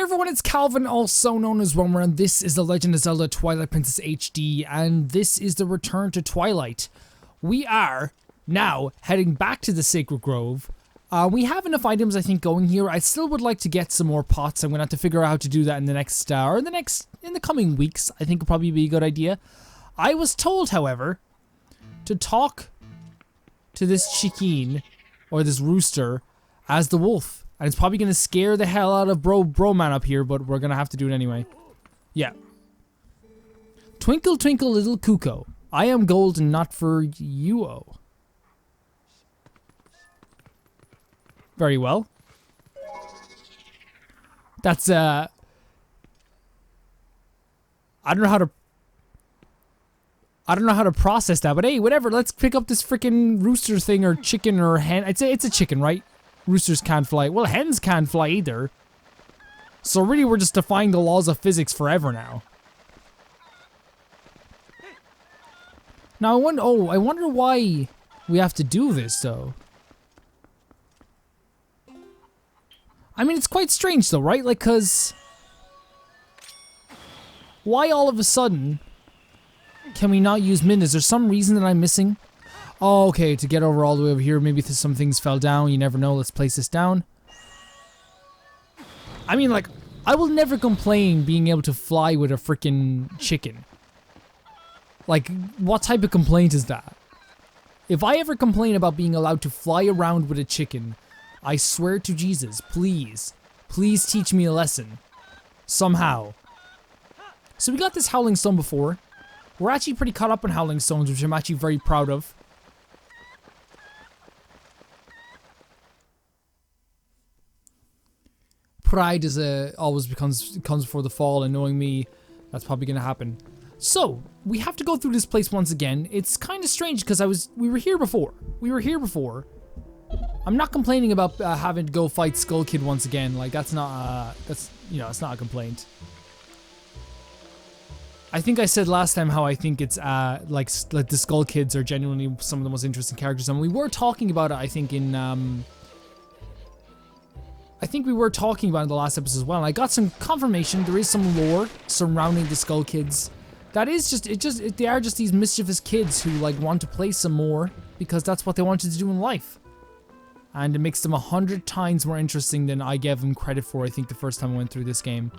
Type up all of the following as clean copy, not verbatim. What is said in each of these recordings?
everyone, it's Calvin, also known as Romer, and this is The Legend of Zelda Twilight Princess HD, and this is the return to Twilight. We are now heading back to the Sacred Grove. We have enough items, I think, going here. I still would like to get some more pots. I'm going to have to figure out how to do that in the next, in the coming weeks. I think it'll probably be a good idea. I was told, however, to talk to this chicken, or this rooster, as the wolf. And it's probably going to scare the hell out of bro man up here, but we're going to have to do it anyway. Yeah. Twinkle, twinkle, little cuckoo. I am golden, not for you-o. Very well. That's, I don't know how to process that, but hey, whatever. Let's pick up this freaking rooster thing, or chicken, or hen. I'd say it's a chicken, right? Roosters can't fly. Well, hens can't fly either. So really, we're just defying the laws of physics forever now. Now, I wonder why we have to do this, though. I mean, it's quite strange, though, right? Like, cause why all of a sudden can we not use Min? Is there some reason that I'm missing? Oh, okay, to get over all the way over here, maybe some things fell down, you never know, let's place this down. I mean, like, I will never complain being able to fly with a freaking chicken. Like, what type of complaint is that? If I ever complain about being allowed to fly around with a chicken, I swear to Jesus, please teach me a lesson. Somehow. So we got this Howling Stone before. We're actually pretty caught up on Howling Stones, which I'm actually very proud of. Pride is always comes before the fall, and knowing me, that's probably gonna happen. So we have to go through this place once again. It's kind of strange because we were here before. I'm not complaining about having to go fight Skull Kid once again. Like that's not it's not a complaint. I think I said last time how I think it's like the Skull Kids are genuinely some of the most interesting characters, and we were talking about it. I think we were talking about it in the last episode as well, and I got some confirmation there is some lore surrounding the Skull Kids. That is they are just these mischievous kids who like want to play some more because that's what they wanted to do in life. And it makes them 100 times more interesting than I gave them credit for, I think, the first time I went through this game.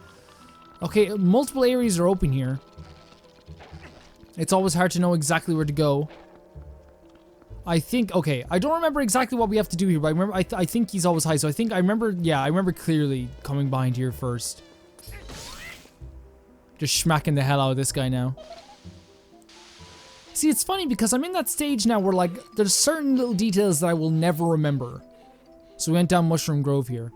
Okay, multiple areas are open here. It's always hard to know exactly where to go. I think, okay, I don't remember exactly what we have to do here, but I remember, I think he's always high, so I remember clearly coming behind here first. Just smacking the hell out of this guy now. See, it's funny because I'm in that stage now where, like, there's certain little details that I will never remember. So we went down Mushroom Grove here.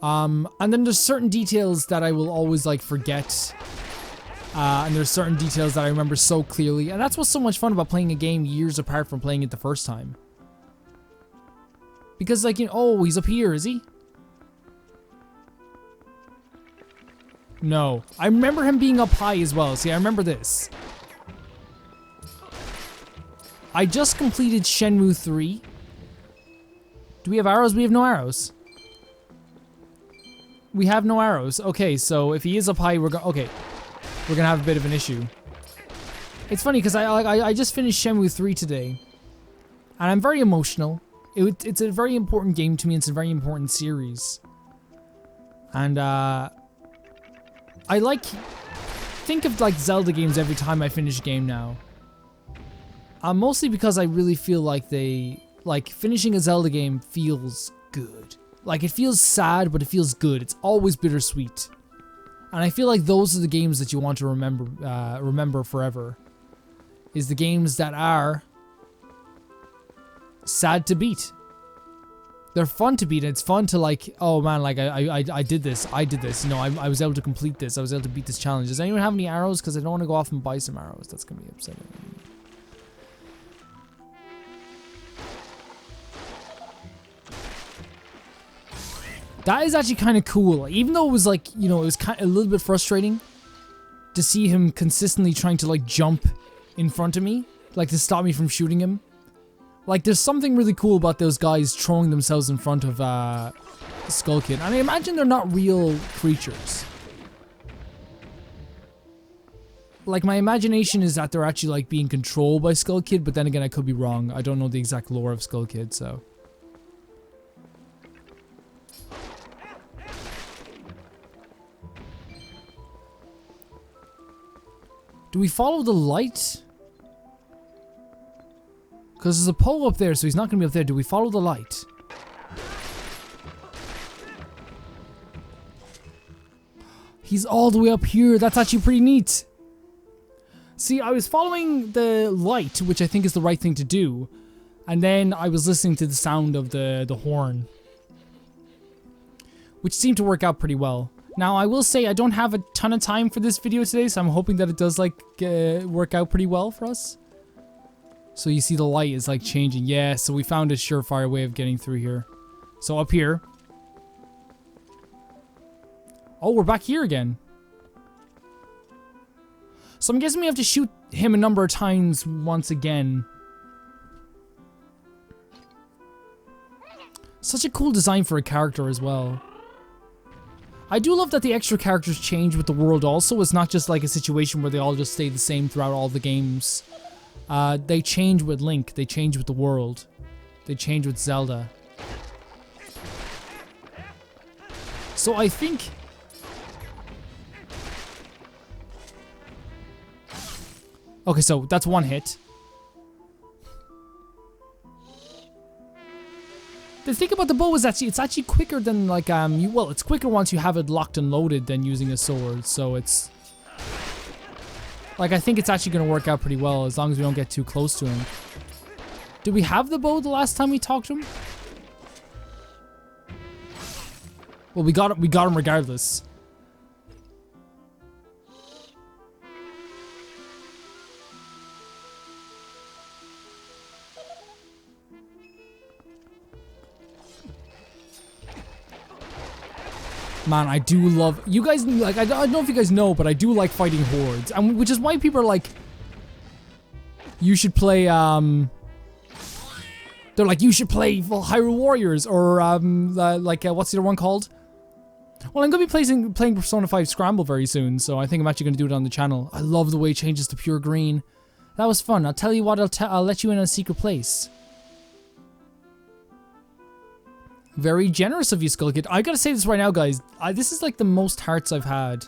And then there's certain details that I will always, like, forget. And there's certain details that I remember so clearly. And that's what's so much fun about playing a game years apart from playing it the first time. Because, like, oh, he's up here, is he? No. I remember him being up high as well. See, I remember this. I just completed Shenmue 3. Do we have arrows? We have no arrows. We have no arrows. Okay, so if he is up high, we're gonna have a bit of an issue. It's funny because I just finished Shenmue 3 today, and I'm very emotional. It's a very important game to me. It's a very important series, and I think of like Zelda games every time I finish a game now. Mostly because I really feel like finishing a Zelda game feels good. Like, it feels sad, but it feels good. It's always bittersweet. And I feel like those are the games that you want to remember forever. Is the games that are sad to beat. They're fun to beat, and it's fun to like, oh man, like I did this. You know, I was able to complete this. I was able to beat this challenge. Does anyone have any arrows? Because I don't want to go off and buy some arrows. That's going to be upsetting. That is actually kind of cool. Even though it was like, it was kind of a little bit frustrating to see him consistently trying to like jump in front of me, like to stop me from shooting him. Like, there's something really cool about those guys throwing themselves in front of Skull Kid. And I imagine they're not real creatures. Like, my imagination is that they're actually, like, being controlled by Skull Kid, but then again, I could be wrong. I don't know the exact lore of Skull Kid, so. Do we follow the light? Because there's a pole up there, so he's not going to be up there. Do we follow the light? He's all the way up here. That's actually pretty neat. See, I was following the light, which I think is the right thing to do. And then I was listening to the sound of the horn. Which seemed to work out pretty well. Now, I will say I don't have a ton of time for this video today, so I'm hoping that it does, like, work out pretty well for us. So you see the light is, like, changing. Yeah, so we found a surefire way of getting through here. So up here. Oh, we're back here again. So I'm guessing we have to shoot him a number of times once again. Such a cool design for a character as well. I do love that the extra characters change with the world also. It's not just like a situation where they all just stay the same throughout all the games. They change with Link. They change with the world. They change with Zelda. So I think... Okay, so that's one hit. The thing about the bow is actually, it's actually quicker than like, well, it's quicker once you have it locked and loaded than using a sword, so it's... Like, I think it's actually going to work out pretty well as long as we don't get too close to him. Did we have the bow the last time we talked to him? Well, we got him regardless. Man, I do love... You guys, like, I don't know if you guys know, but I do like fighting hordes. And which is why people are like... You should play, They're like, you should play Hyrule Warriors, or, what's the other one called? Well, I'm going to be playing Persona 5 Scramble very soon, so I think I'm actually going to do it on the channel. I love the way it changes to pure green. That was fun. I'll tell you what, I'll let you in on a secret place. Very generous of you, Skull Kid. I gotta say this right now, guys. This is like the most hearts I've had.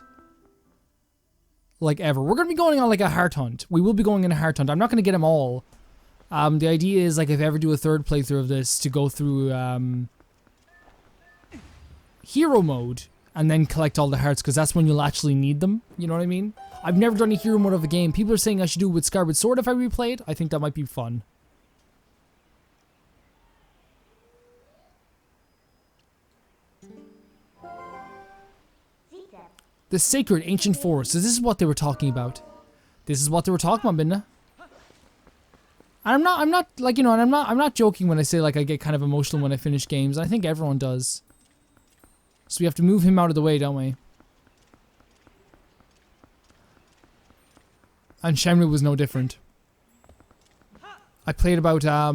Like, ever. We're gonna be going on like a heart hunt. We will be going on a heart hunt. I'm not gonna get them all. The idea is, like, if I ever do a third playthrough of this, to go through, hero mode. And then collect all the hearts, because that's when you'll actually need them. You know what I mean? I've never done a hero mode of a game. People are saying I should do it with Skyward Sword if I replay it. I think that might be fun. The sacred ancient forest. So this is what they were talking about. This is what they were talking about, Binda. And I'm not like, you know, and I'm not joking when I say like I get kind of emotional when I finish games. I think everyone does. So we have to move him out of the way, don't we? And Shenmue was no different. I played about I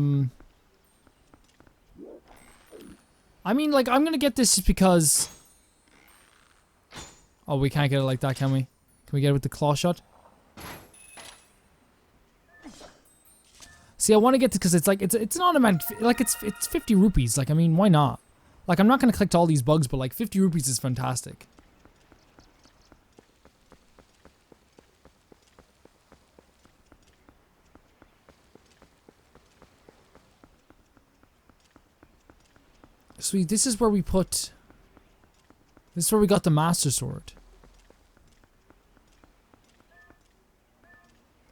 mean, like, I'm gonna get this just because... Oh, we can't get it like that, can we? Can we get it with the claw shot? See, I want to get this because it's like, it's an automatic, like, it's 50 rupees. Like, I mean, why not? Like, I'm not going to collect all these bugs, but like 50 rupees is fantastic. Sweet, this is where we put... This is where we got the Master Sword.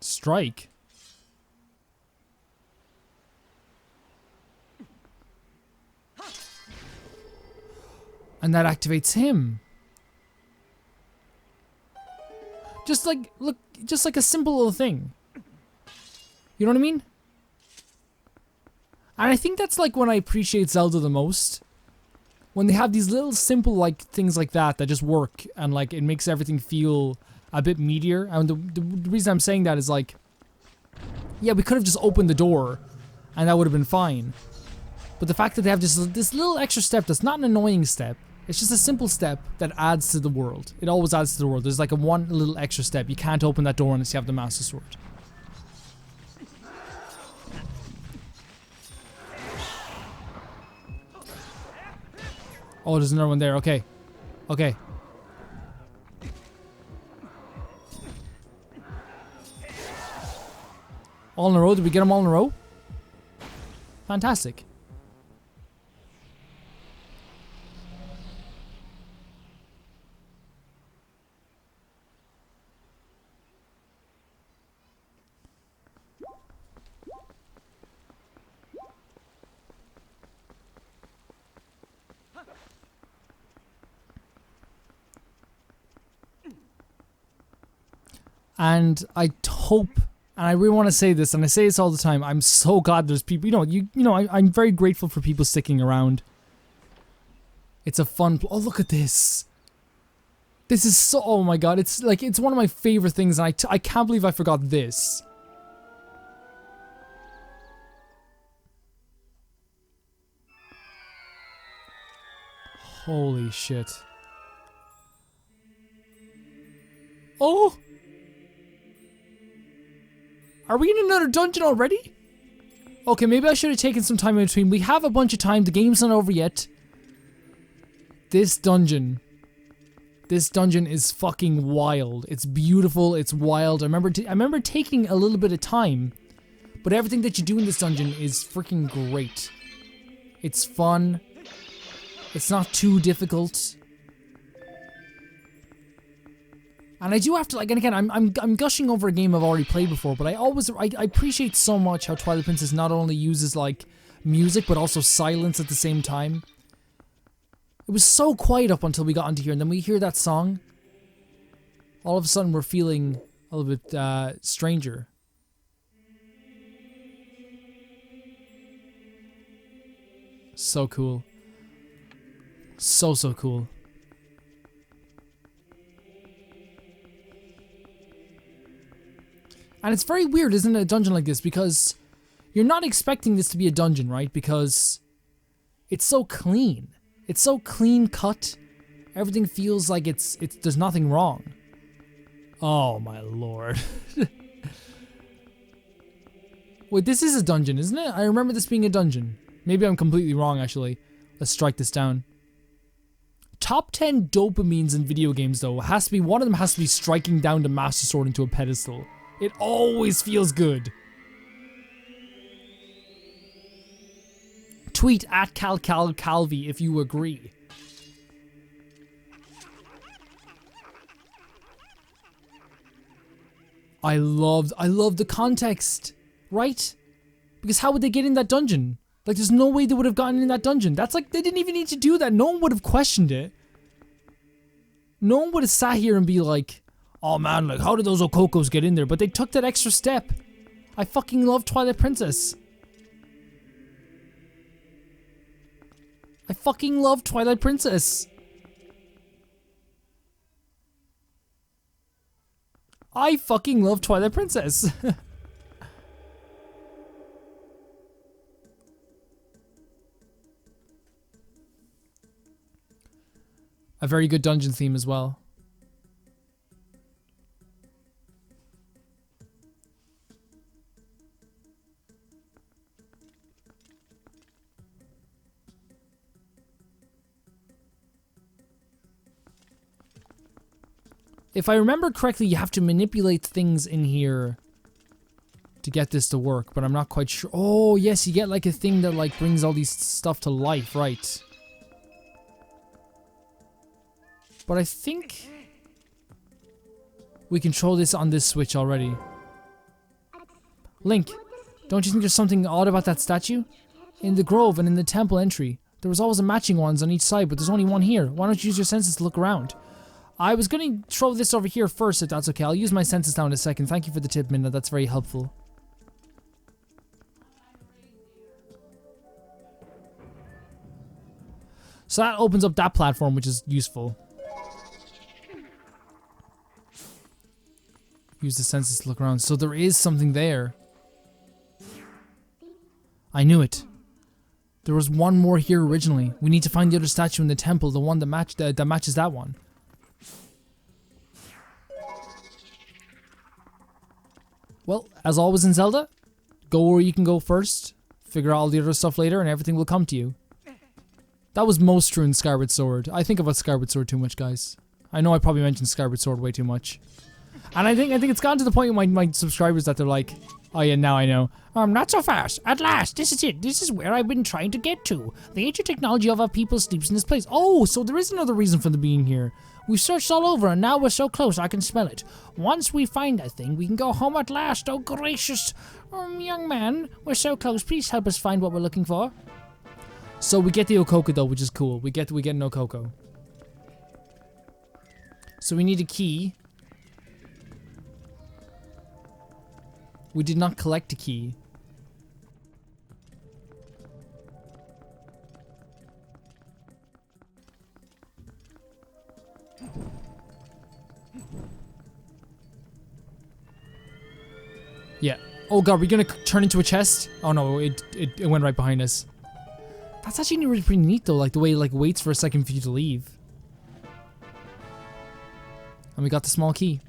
Strike. And that activates him. Just like, look, just like a simple little thing. You know what I mean? And I think that's like when I appreciate Zelda the most. When they have these little simple like things like that just work, and like it makes everything feel a bit meatier. And the reason I'm saying that is like, yeah, we could have just opened the door and that would have been fine. But the fact that they have this little extra step that's not an annoying step. It's just a simple step that adds to the world. It always adds to the world. There's like a one little extra step. You can't open that door unless you have the Master Sword. Oh, there's another one there. Okay. Okay. All in a row? Did we get them all in a row? Fantastic. And I hope, and I really want to say this, and I say this all the time, I'm so glad there's people, I'm very grateful for people sticking around. It's a fun, oh look at this. This is so, oh my god, it's like, it's one of my favorite things, and I can't believe I forgot this. Holy shit. Oh! Are we in another dungeon already? Okay, maybe I should have taken some time in between. We have a bunch of time. The game's not over yet. This dungeon is fucking wild. It's beautiful. It's wild. I remember taking a little bit of time, but everything that you do in this dungeon is freaking great. It's fun. It's not too difficult. And I do have to, like, and again, I'm gushing over a game I've already played before, but I appreciate so much how Twilight Princess not only uses, like, music, but also silence at the same time. It was so quiet up until we got into here, and then we hear that song. All of a sudden, we're feeling a little bit, stranger. So cool. So cool. And it's very weird, isn't it, a dungeon like this, because you're not expecting this to be a dungeon, right? Because it's so clean. It's so clean cut. Everything feels like there's nothing wrong. Oh my lord. Wait, this is a dungeon, isn't it? I remember this being a dungeon. Maybe I'm completely wrong, actually. Let's strike this down. Top 10 dopamines in video games, though. One of them has to be striking down the Master Sword into a pedestal. It always feels good. Tweet at CalCalCalvi if you agree. I love the context, right? Because how would they get in that dungeon? Like, there's no way they would have gotten in that dungeon. That's like, they didn't even need to do that. No one would have questioned it. No one would have sat here and be like, oh man, like, how did those Okokos get in there? But they took that extra step. I fucking love Twilight Princess. I fucking love Twilight Princess. I fucking love Twilight Princess. A very good dungeon theme as well. If I remember correctly, you have to manipulate things in here to get this to work, but I'm not quite sure. Oh, yes, you get like a thing that like brings all these stuff to life, right? But I think we control this on this switch already. Link, don't you think there's something odd about that statue? In the grove and in the temple entry, there was always a matching ones on each side, but there's only one here. Why don't you use your senses to look around? I was going to throw this over here first, if that's okay. I'll use my senses now in a second. Thank you for the tip, Minna. That's very helpful. So that opens up that platform, which is useful. Use the senses to look around. So there is something there. I knew it. There was one more here originally. We need to find the other statue in the temple, the one that matches that one. Well, as always in Zelda, go where you can go first, figure out all the other stuff later, and everything will come to you. That was most true in Skyward Sword. I think about Skyward Sword too much, guys. I know I probably mentioned Skyward Sword way too much. And I think it's gotten to the point with my subscribers that they're like, oh yeah, now I know. Not so fast. At last, this is it. This is where I've been trying to get to. The ancient technology of our people sleeps in this place. Oh, so there is another reason for the being here. We've searched all over and now we're so close I can smell it. Once we find that thing, we can go home at last. Oh gracious. Young man, we're so close. Please help us find what we're looking for. So we get the Okoko though, which is cool. We get an Okoko. So we need a key. We did not collect a key. Yeah. Oh god, we're gonna turn into a chest? Oh no, it went right behind us. That's actually really pretty neat though, like the way it like waits for a second for you to leave. And we got the small key.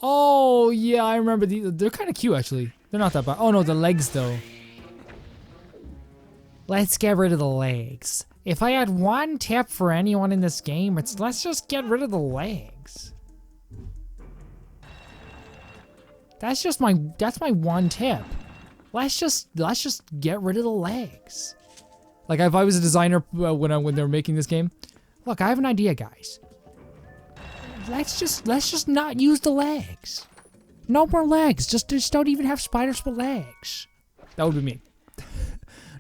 Oh yeah, I remember they're kind of cute actually. They're not that bad. Oh no, the legs though. Let's get rid of the legs. If I had one tip for anyone in this game, it's let's just get rid of the legs. That's my one tip. Let's just get rid of the legs. Like if I was a designer when they were making this game, look, I have an idea, guys. Let's just not use the legs. No more legs. Just don't even have spiders with legs. That would be me.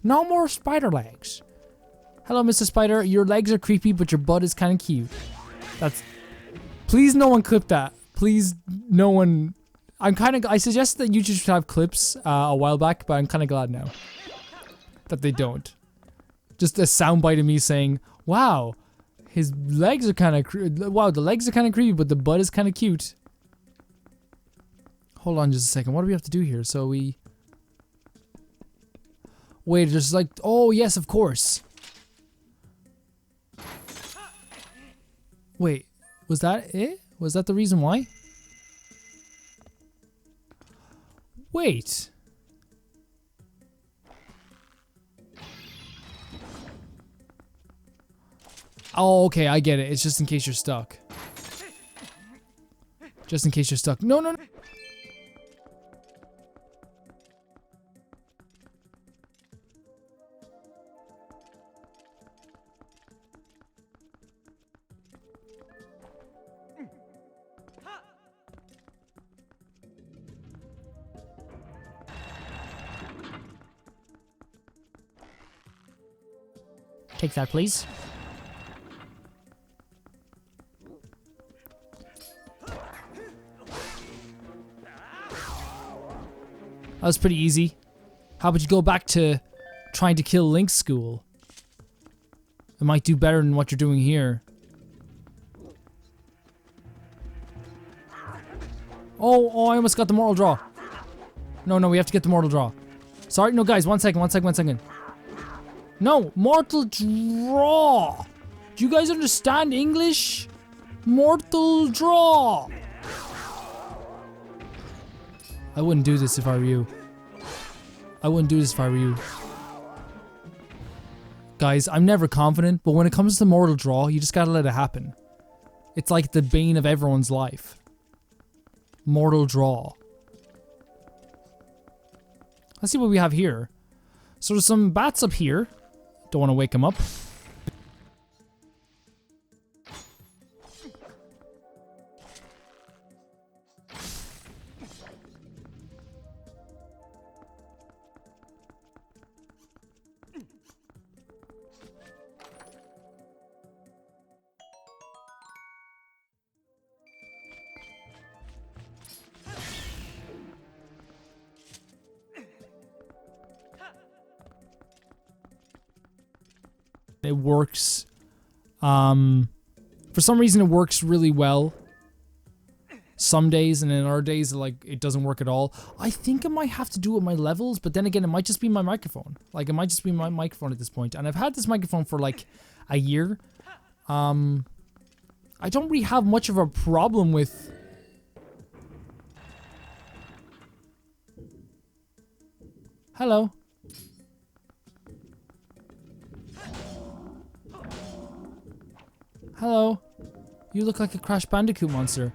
No more spider legs. Hello, Mr. Spider. Your legs are creepy, but your butt is kind of cute. Please, no one clip that. Please, no one. I suggested that YouTube should have clips a while back, but I'm kind of glad now that they don't. Just a soundbite of me saying, "Wow, his legs are kind of wow, the legs are kind of creepy, but the butt is kind of cute." Hold on just a second. What do we have to do here? So we wait. There's like, oh yes, of course. Wait, was that it? Was that the reason why? Wait. Oh, okay, I get it. It's just in case you're stuck. Just in case you're stuck. No, no, no. Take that, please. That was pretty easy. How about you go back to trying to kill Link's school? It might do better than what you're doing here. Oh, I almost got the mortal draw. No, we have to get the mortal draw. Sorry, no guys, one second. No, mortal draw. Do you guys understand English? Mortal draw. I wouldn't do this if I were you. Guys, I'm never confident, but when it comes to mortal draw, you just gotta let it happen. It's like the bane of everyone's life. Mortal draw. Let's see what we have here. So there's some bats up here. Don't want to wake them up. It works. For some reason, it works really well. Some days, and then other days, like, it doesn't work at all. I think I might have to do it with my levels, but then again, it might just be my microphone. Like, it might just be my microphone at this point. And I've had this microphone for, like, a year. I don't really have much of a problem with... Hello. Hello. You look like a Crash Bandicoot monster.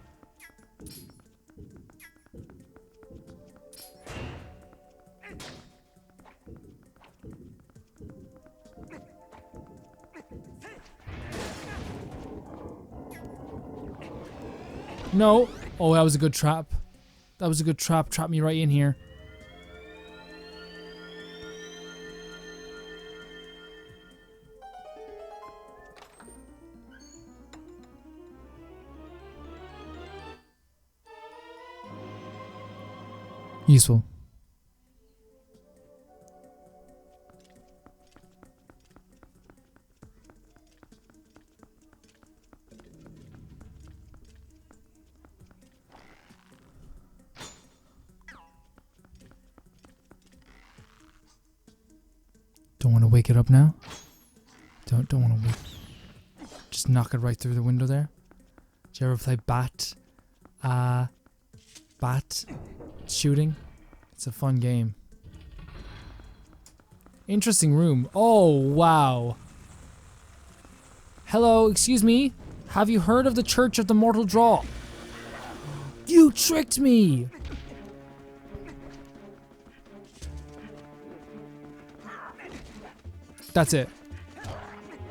No. Oh, that was a good trap. That was a good trap. Trap me right in here. Useful. Don't want to wake it up now. Don't want to wake. Just knock it right through the window there. Did you ever play bat shooting? It's a fun game. Interesting room. Oh, wow. Hello, excuse me. Have you heard of the Church of the Mortal Draw? You tricked me! That's it.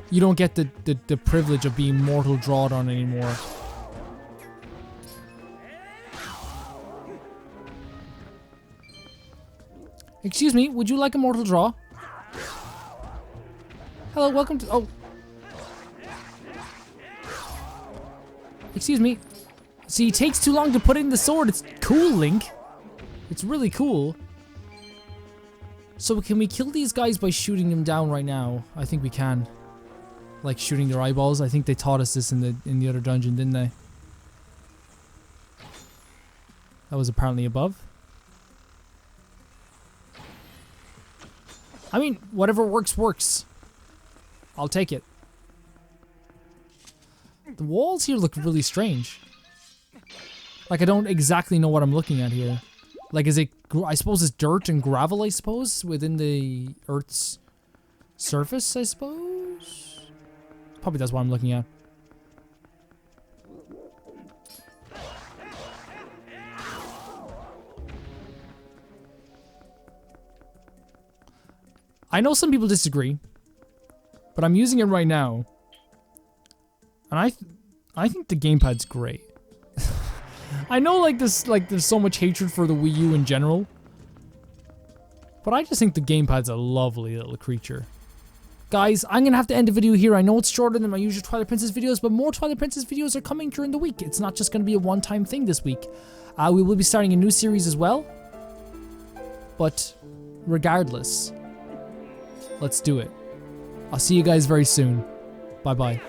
You don't get the privilege of being mortal drawed on anymore. Excuse me, would you like a mortal draw? Hello, welcome to... Oh. Excuse me. See, it takes too long to put in the sword. It's cool, Link. It's really cool. So can we kill these guys by shooting them down right now? I think we can. Like shooting their eyeballs. I think they taught us this in the other dungeon, didn't they? That was apparently above. I mean, whatever works, works. I'll take it. The walls here look really strange. Like, I don't exactly know what I'm looking at here. Like, is it... I suppose it's dirt and gravel, I suppose? Within the Earth's surface, I suppose? Probably that's what I'm looking at. I know some people disagree, but I'm using it right now, and I think the gamepad's great. I know, like, there's so much hatred for the Wii U in general, but I just think the gamepad's a lovely little creature. Guys, I'm gonna have to end the video here. I know it's shorter than my usual Twilight Princess videos, but more Twilight Princess videos are coming during the week. It's not just gonna be a one-time thing this week. We will be starting a new series as well, but regardless, let's do it. I'll see you guys very soon. Bye-bye.